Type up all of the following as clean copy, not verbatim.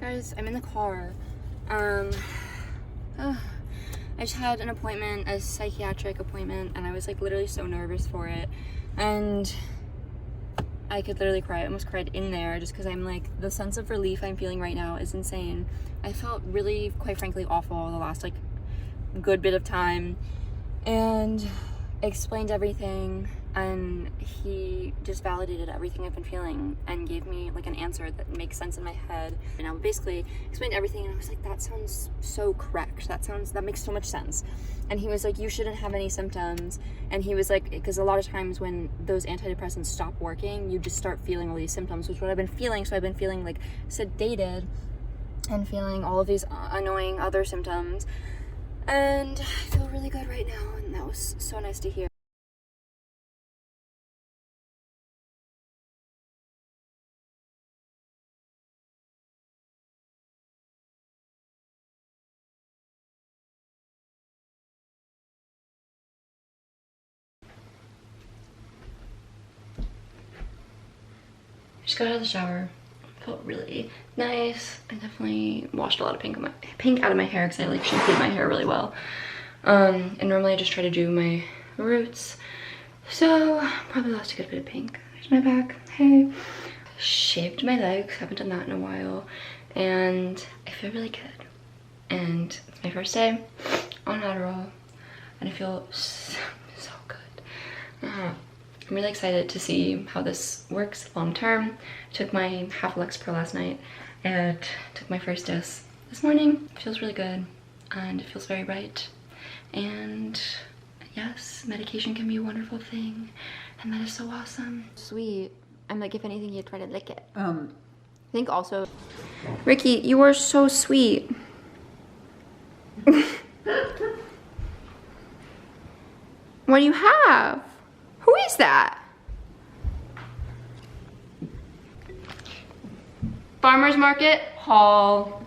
Guys, I'm in the car. I just had an appointment, a psychiatric appointment, and I was like literally so nervous for it. And I could literally cry. I almost cried in there just because I'm like, the sense of relief I'm feeling right now is insane. I felt really, quite frankly, awful the last like good bit of time, and explained everything, and he just validated everything I've been feeling and gave me like an answer that makes sense in my head. And I basically explained everything, and I was like, that sounds so correct. That makes so much sense. And he was like, you shouldn't have any symptoms. And he was like, because a lot of times when those antidepressants stop working, you just start feeling all these symptoms, which is what I've been feeling. So I've been feeling like sedated and feeling all of these annoying other symptoms. And I feel really good right now, and that was so nice to hear. Just got out of the shower. Felt really nice. I definitely washed a lot of pink out of my hair because I like shampooed my hair really well. And normally I just try to do my roots. So probably lost a good bit of pink. There's my back. Hey. Shaved my legs. Haven't done that in a while. And I feel really good. And it's my first day on Adderall. And I feel so good. I'm really excited to see how this works long term. Took my half Lexapro last night and took my first dose this morning. It feels really good and it feels very right. And yes, medication can be a wonderful thing, and that is so awesome. Sweet. I'm like, if anything, you'd try to lick it. I think also, Ricky, you are so sweet. What do you have? Who is that? Farmer's Market haul.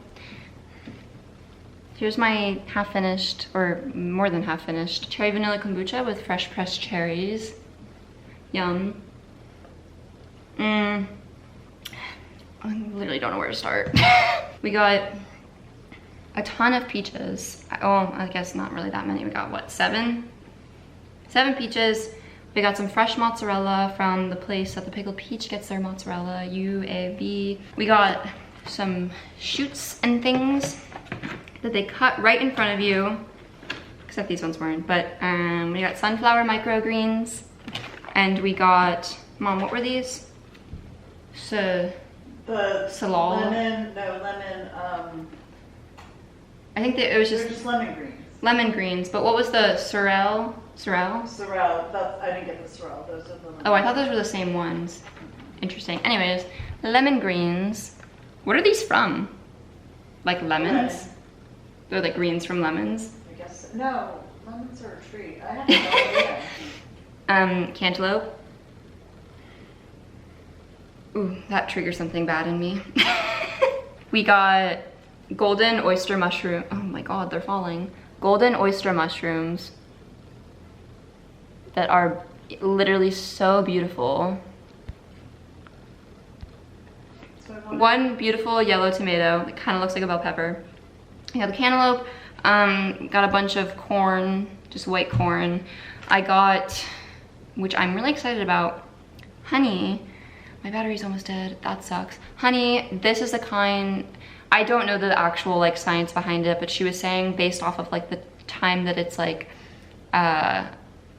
Here's my half finished, or more than half finished, cherry vanilla kombucha with fresh pressed cherries. Yum. I literally don't know where to start. We got a ton of peaches. Oh, I guess not really that many. We got what, 7? 7 peaches. We got some fresh mozzarella from the place that the Pickled Peach gets their mozzarella, UAB. We got some shoots and things that they cut right in front of you, except these ones weren't, but we got sunflower microgreens, and we got, Mom, what were these? Salal? I think that it was just lemon greens. Lemon greens, but what was the sorrel? Sorrel, I didn't get the sorrel. Those are the lemon. Oh, I thought those were the same ones. Interesting. Anyways, lemon greens. What are these from? Like lemons? Red. They're like greens from lemons? I guess so. No, lemons are a tree. I have no idea. Cantaloupe. Ooh, that triggers something bad in me. We got golden oyster mushroom. Oh my god, they're falling. Golden oyster mushrooms that are literally so beautiful. One beautiful yellow tomato that kind of looks like a bell pepper. I got the cantaloupe. Got a bunch of corn, just white corn. I got, which I'm really excited about, honey. My battery's almost dead. That sucks. Honey, this is the kind, I don't know the actual like science behind it, but she was saying based off of like the time that it's like,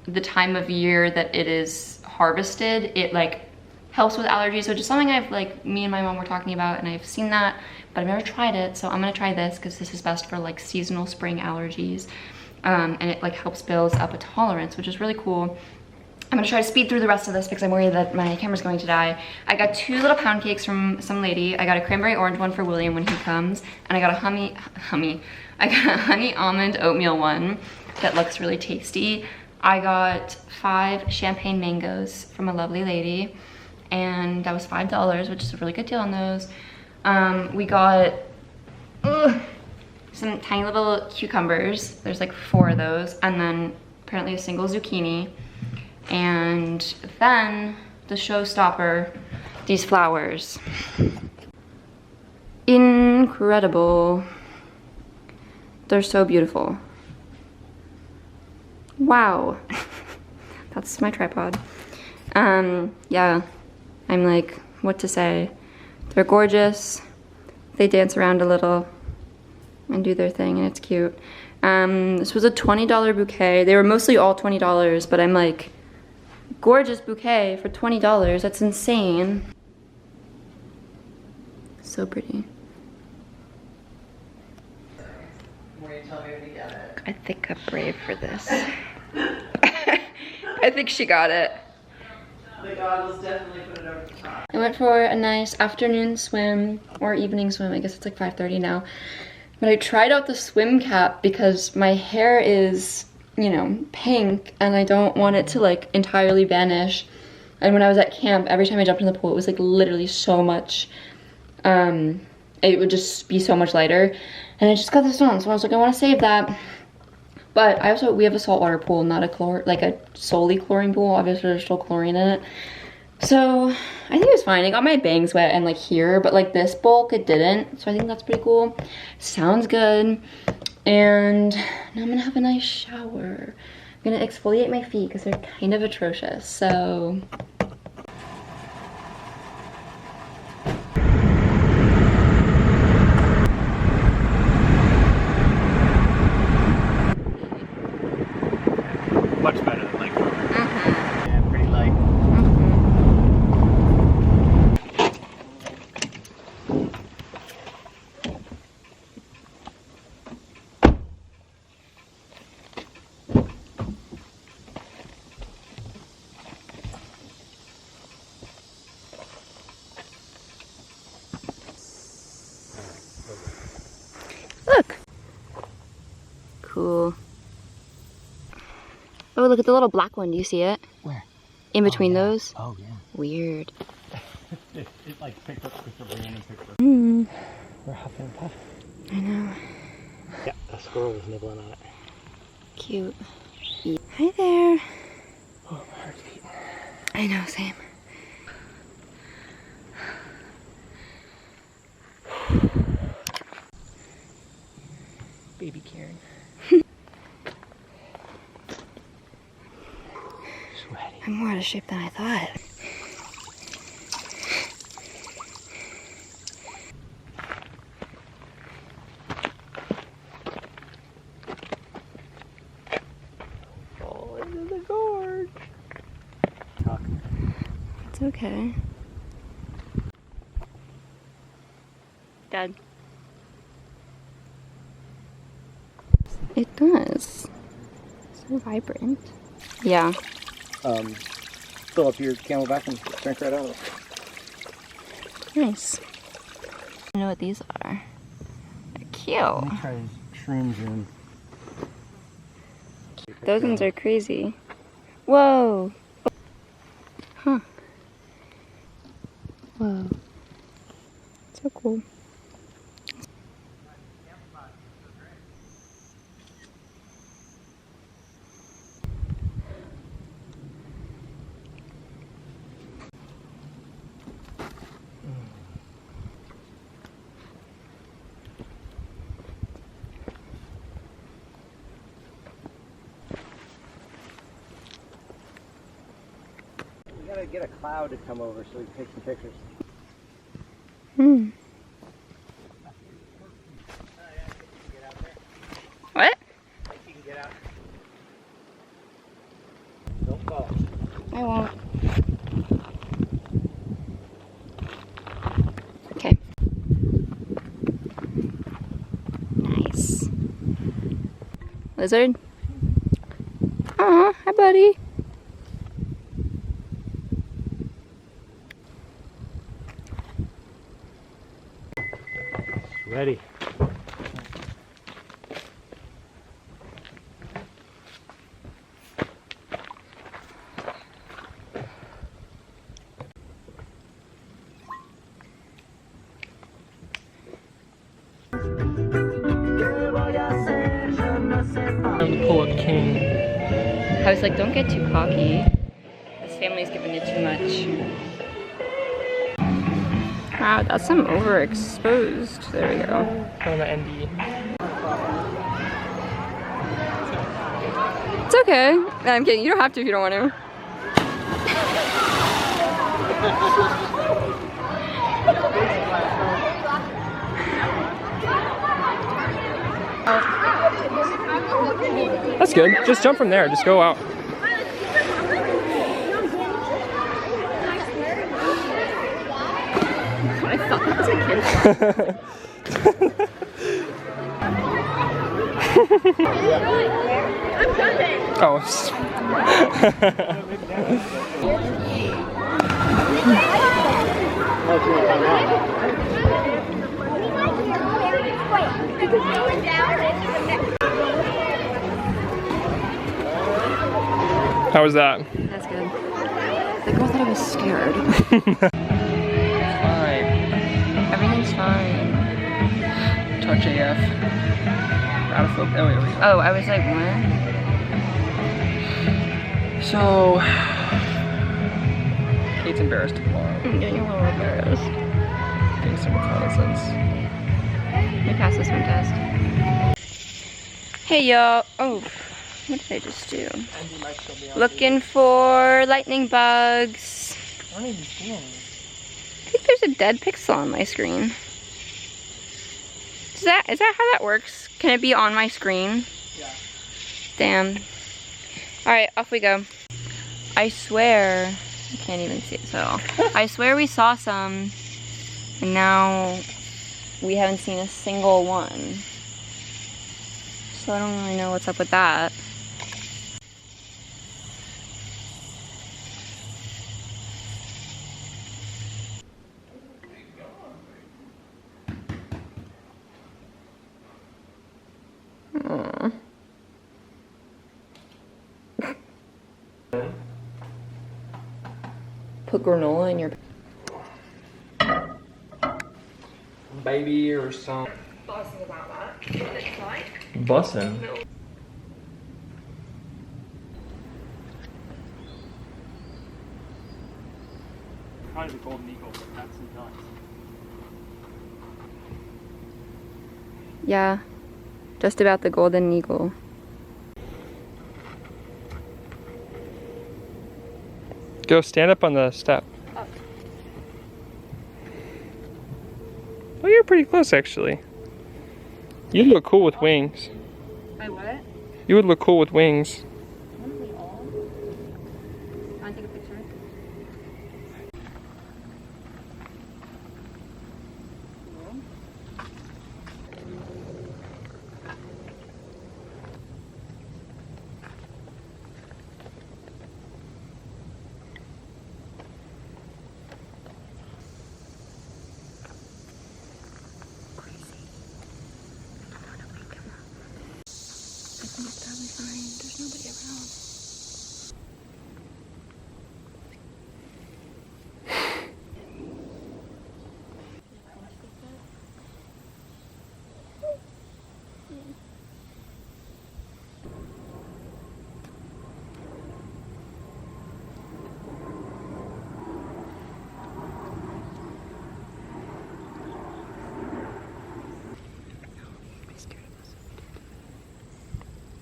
the time of year that it is harvested, it like helps with allergies, which is something I've like, me and my mom were talking about, and I've seen that, but I've never tried it, so I'm gonna try this because this is best for like seasonal spring allergies, and it like helps build up a tolerance, which is really cool. I'm gonna try to speed through the rest of this because I'm worried that my camera's going to die. I got 2 little pound cakes from some lady. I got a cranberry orange one for William when he comes, and I got a honey almond oatmeal one that looks really tasty. I got 5 champagne mangoes from a lovely lady, and that was $5, which is a really good deal on those. We got some tiny little cucumbers. There's like 4 of those, and then apparently a single zucchini. And then the showstopper, these flowers. Incredible. They're so beautiful. Wow. That's my tripod. Yeah, I'm like, what to say? They're gorgeous. They dance around a little and do their thing, and it's cute. This was a $20 bouquet. They were mostly all $20, but I'm like, gorgeous bouquet for $20. That's insane. So pretty. Will you tell me when you get it? I think I'm brave for this. I think she got it. The goggles definitely put it over the top. I went for a nice afternoon swim, or evening swim. I guess it's like 5:30 now. But I tried out the swim cap because my hair is, you know, pink, and I don't want it to like entirely vanish. And when I was at camp, every time I jumped in the pool, it was like literally so much, it would just be so much lighter. And I just got this on, so I was like, I want to save that. But we have a saltwater pool, not a solely chlorine pool. Obviously there's still chlorine in it. So I think it was fine. I got my bangs wet and like here, but like this bulk, it didn't. So I think that's pretty cool. Sounds good. And now I'm gonna have a nice shower. I'm gonna exfoliate my feet because they're kind of atrocious, so. Much better than like yeah, pretty light. Look. Cool. Oh, look at the little black one. Do you see it? Where? In between yeah. those? Oh yeah. Weird. it like picked up the random picture. We're huffing and puffing. I know. Yeah, a squirrel was nibbling on it. Cute. Hi there. Oh, my heart's beating. I know, same. Baby Karen. Sweaty. I'm more out of shape than I thought. Oh, into the gorge. It's okay. Dad. It does. So vibrant. Yeah. Fill up your Camelback and drink right out of it. Nice. I know what these are. They're cute. Let me try shrooms in. Those ones are crazy. Whoa. Huh. Whoa. So cool. We gotta get a cloud to come over so we can take some pictures. What? You can get out. Don't fall. I won't. Okay. Nice. Lizard? Aw, hi buddy. Ready. Pull up king. I was like, don't get too cocky. This family's giving you too much. Wow, that's some overexposed. There we go. On the ND. It's okay. No, I'm kidding. You don't have to if you don't want to. That's good. Just jump from there. Just go out. I thought that was a kid. Oh. How was that? That's good. The girl thought I was scared. Fine. Everything's fine. Touch AF. Out of focus. Oh, there we go. Oh, I was like, what? So, Kate's embarrassed tomorrow. I'm getting a little embarrassed. Getting some reconnaissance. Let me pass this one test. Hey y'all. Oh, what did I just do? Looking for lightning bugs. I don't even see any. I think there's a dead pixel on my screen. Is that how that works? Can it be on my screen? Yeah. Damn. Alright, off we go. I swear, I can't even see it so. I swear we saw some, and now we haven't seen a single one. So I don't really know what's up with that. Aww. Put granola in your Baby or something. Buzzing about that. Bussin'. Probably the golden eagle, but that's nuts. Yeah, just about the golden eagle. Go stand up on the step. Oh. Oh, you're pretty close actually. You look cool with wings. Wait, what? You would look cool with wings. Wouldn't we all? Want to take a picture? I think it's probably fine. There's nobody around.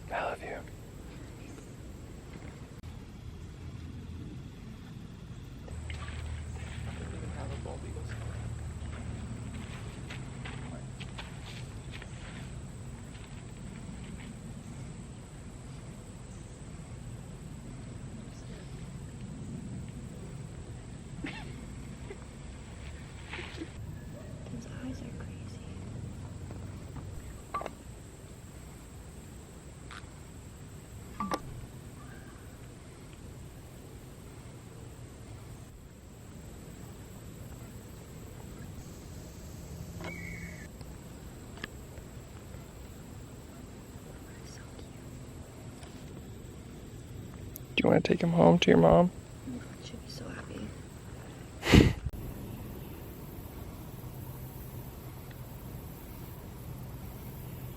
I love you. His eyes are crazy. Do you want to take him home to your mom? Oh my god, she'd be so